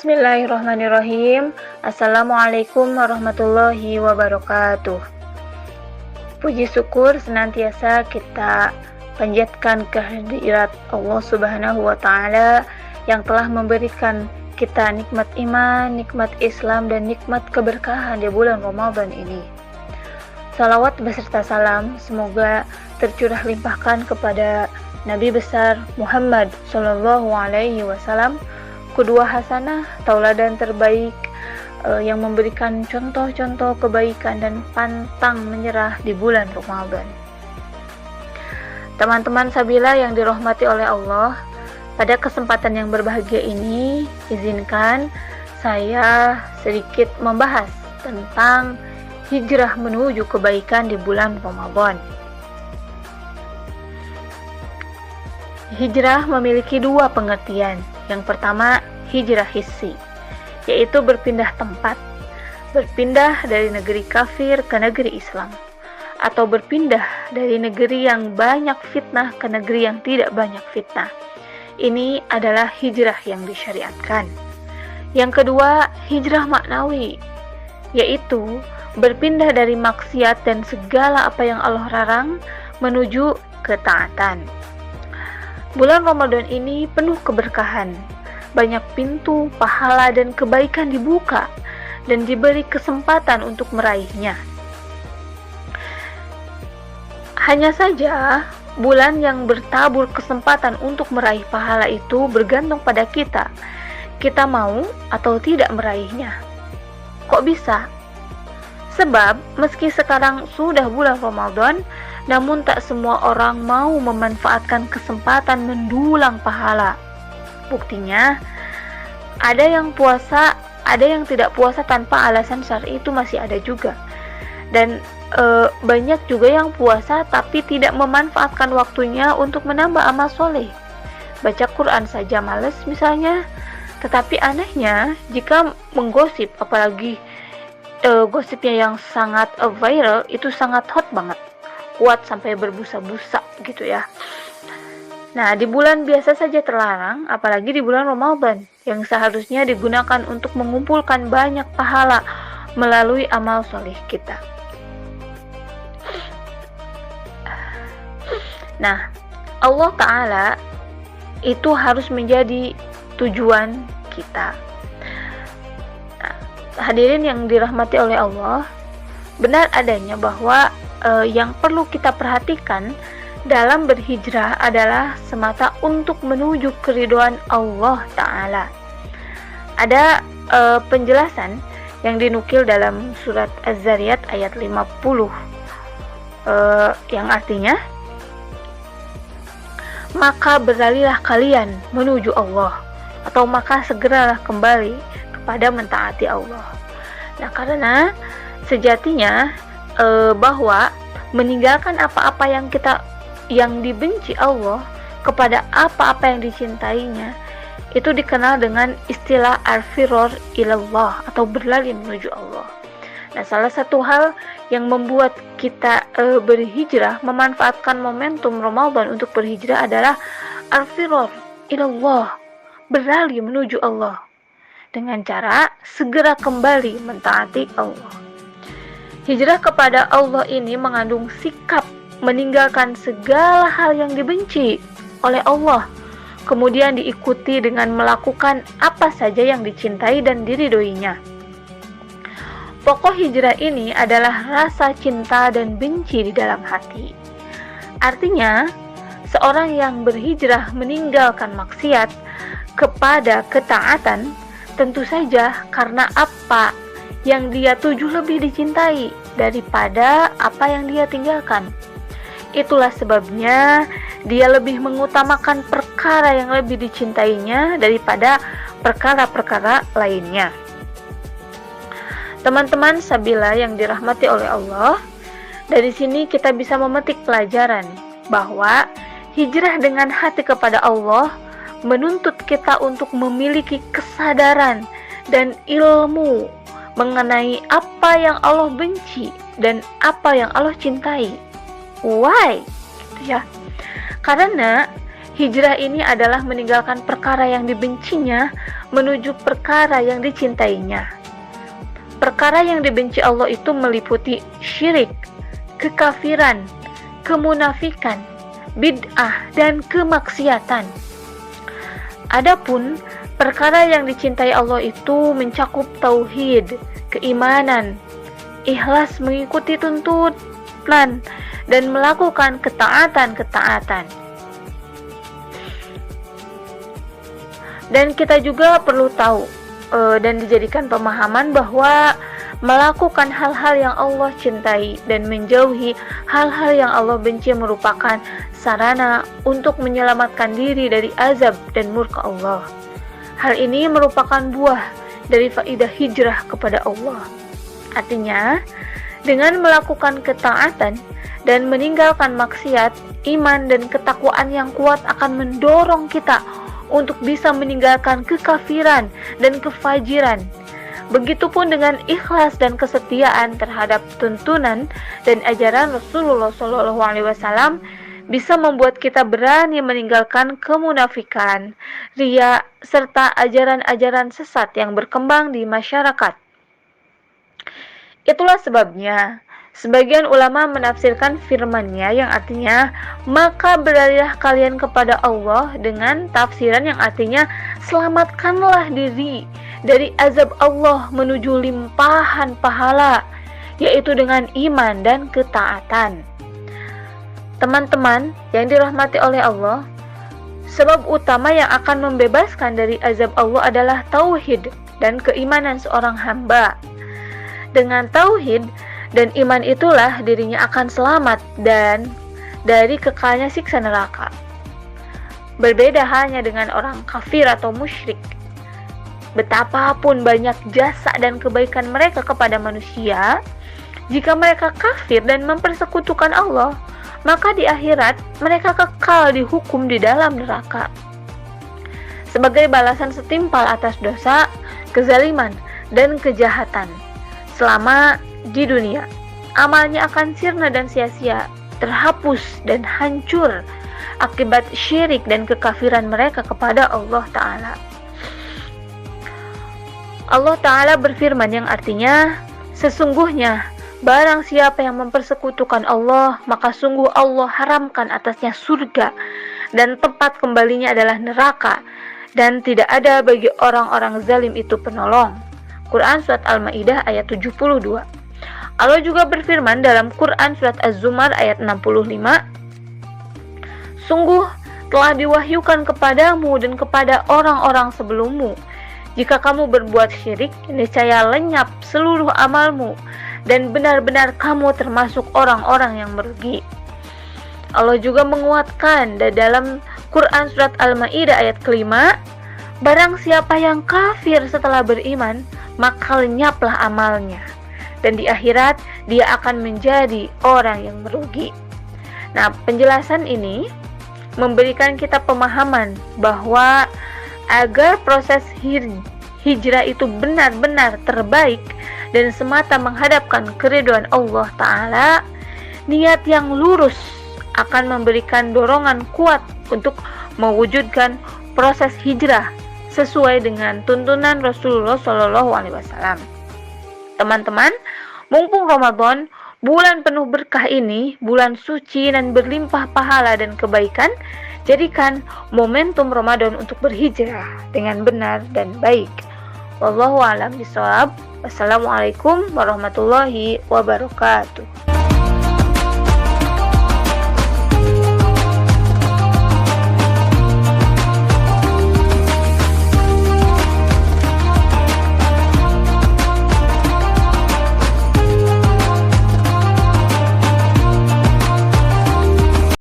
Bismillahirrahmanirrahim. Assalamualaikum warahmatullahi wabarakatuh. Puji syukur senantiasa kita panjatkan kehadirat Allah Subhanahu wa Ta'ala yang telah memberikan kita nikmat iman, nikmat Islam, dan nikmat keberkahan di bulan Ramadan ini. Salawat beserta salam semoga tercurah limpahkan kepada Nabi besar Muhammad Sallallahu Alaihi Wasallam, kedua hasanah, tauladan terbaik yang memberikan contoh-contoh kebaikan dan pantang menyerah di bulan Ramadan. Teman-teman Sabila yang dirahmati oleh Allah, pada kesempatan yang berbahagia ini, izinkan saya sedikit membahas tentang hijrah menuju kebaikan di bulan Ramadan. Hijrah memiliki dua pengertian. Yang pertama, hijrah hissi, yaitu berpindah tempat, berpindah dari negeri kafir ke negeri Islam, atau berpindah dari negeri yang banyak fitnah ke negeri yang tidak banyak fitnah. Ini adalah hijrah yang disyariatkan. Yang kedua, hijrah maknawi, yaitu berpindah dari maksiat dan segala apa yang Allah larang menuju ketaatan. Bulan Ramadan ini penuh keberkahan, banyak pintu, pahala, dan kebaikan dibuka, dan diberi kesempatan untuk meraihnya. Hanya saja, bulan yang bertabur kesempatan untuk meraih pahala itu bergantung pada kita. Kita mau atau tidak meraihnya. Kok bisa? Sebab, meski sekarang sudah bulan Ramadan, namun tak semua orang mau memanfaatkan kesempatan mendulang pahala. Buktinya, ada yang puasa, ada yang tidak puasa tanpa alasan syar'i, itu masih ada juga. Dan banyak juga yang puasa tapi tidak memanfaatkan waktunya untuk menambah amal soleh. Baca Quran saja males misalnya. Tetapi anehnya, jika menggosip, apalagi gosipnya yang sangat viral, itu sangat hot banget, kuat sampai berbusa-busa gitu ya. Nah, di bulan biasa saja terlarang, apalagi di bulan Ramadan yang seharusnya digunakan untuk mengumpulkan banyak pahala melalui amal soleh kita. Nah, Allah Ta'ala itu harus menjadi tujuan kita. Nah, hadirin yang dirahmati oleh Allah, benar adanya bahwa yang perlu kita perhatikan dalam berhijrah adalah semata untuk menuju keridhaan Allah Ta'ala. Ada penjelasan yang dinukil dalam surat Az-Zariyat ayat 50 yang artinya, maka beralihlah kalian menuju Allah, atau maka segeralah kembali kepada mentaati Allah. Nah, karena sejatinya bahwa meninggalkan apa-apa yang dibenci Allah kepada apa-apa yang dicintainya, itu dikenal dengan istilah al-firor ilallah, atau berlari menuju Allah. Nah, salah satu hal yang membuat kita berhijrah, memanfaatkan momentum Ramadan untuk berhijrah adalah al-firor ilallah, berlari menuju Allah, dengan cara segera kembali mentaati Allah. Hijrah kepada Allah ini mengandung sikap meninggalkan segala hal yang dibenci oleh Allah, kemudian diikuti dengan melakukan apa saja yang dicintai dan diridhoinya. Pokok hijrah ini adalah rasa cinta dan benci di dalam hati. Artinya, seorang yang berhijrah meninggalkan maksiat kepada ketaatan, tentu saja karena apa yang dia tuju lebih dicintai daripada apa yang dia tinggalkan. Itulah sebabnya dia lebih mengutamakan perkara yang lebih dicintainya daripada perkara-perkara lainnya. Teman-teman Sabila yang dirahmati oleh Allah, dari sini kita bisa memetik pelajaran bahwa hijrah dengan hati kepada Allah menuntut kita untuk memiliki kesadaran dan ilmu mengenai apa yang Allah benci dan apa yang Allah cintai. Why? Gitu ya. Karena hijrah ini adalah meninggalkan perkara yang dibencinya, menuju perkara yang dicintainya. Perkara yang dibenci Allah itu meliputi syirik, kekafiran, kemunafikan, bid'ah, dan kemaksiatan. Adapun perkara yang dicintai Allah itu mencakup tauhid, keimanan, ikhlas mengikuti tuntunan, dan melakukan ketaatan-ketaatan. Dan kita juga perlu tahu dan dijadikan pemahaman bahwa melakukan hal-hal yang Allah cintai dan menjauhi hal-hal yang Allah benci merupakan sarana untuk menyelamatkan diri dari azab dan murka Allah. Hal ini merupakan buah dari faidah hijrah kepada Allah. Artinya, dengan melakukan ketaatan dan meninggalkan maksiat, iman dan ketakwaan yang kuat akan mendorong kita untuk bisa meninggalkan kekafiran dan kefajiran. Begitupun dengan ikhlas dan kesetiaan terhadap tuntunan dan ajaran Rasulullah SAW bisa membuat kita berani meninggalkan kemunafikan, riya, serta ajaran-ajaran sesat yang berkembang di masyarakat. Itulah sebabnya sebagian ulama menafsirkan firman-Nya yang artinya, maka beralihlah kalian kepada Allah, dengan tafsiran yang artinya, selamatkanlah diri dari azab Allah menuju limpahan pahala, yaitu dengan iman dan ketaatan. Teman-teman yang dirahmati oleh Allah, sebab utama yang akan membebaskan dari azab Allah adalah tauhid dan keimanan seorang hamba. Dengan tauhid dan iman itulah dirinya akan selamat dan dari kekalnya siksa neraka. Berbeda halnya dengan orang kafir atau musyrik. Betapapun banyak jasa dan kebaikan mereka kepada manusia, jika mereka kafir dan mempersekutukan Allah, maka di akhirat mereka kekal dihukum di dalam neraka. Sebagai balasan setimpal atas dosa, kezaliman, dan kejahatan selama di dunia, amalnya akan sirna dan sia-sia, terhapus dan hancur akibat syirik dan kekafiran mereka kepada Allah Ta'ala. Allah Ta'ala berfirman yang artinya, sesungguhnya barang siapa yang mempersekutukan Allah, maka sungguh Allah haramkan atasnya surga dan tempat kembalinya adalah neraka, dan tidak ada bagi orang-orang zalim itu penolong. Quran Surat Al-Ma'idah ayat 72. Allah juga berfirman dalam Quran Surat Az-Zumar ayat 65, sungguh telah diwahyukan kepadamu dan kepada orang-orang sebelummu, jika kamu berbuat syirik, niscaya lenyap seluruh amalmu, dan benar-benar kamu termasuk orang-orang yang merugi. Allah juga menguatkan dalam Quran Surat Al-Ma'idah ayat kelima, barang siapa yang kafir setelah beriman, maka lenyaplah amalnya, dan di akhirat dia akan menjadi orang yang merugi. Nah, penjelasan ini memberikan kita pemahaman bahwa agar proses hijrah itu benar-benar terbaik dan semata menghadapkan keridhaan Allah Ta'ala, niat yang lurus akan memberikan dorongan kuat untuk mewujudkan proses hijrah sesuai dengan tuntunan Rasulullah SAW. Teman-teman, mumpung Ramadan, bulan penuh berkah ini, bulan suci dan berlimpah pahala dan kebaikan, jadikan momentum Ramadan untuk berhijrah dengan benar dan baik. Wallahu a'lam bishawab. Wassalamualaikum warahmatullahi wabarakatuh.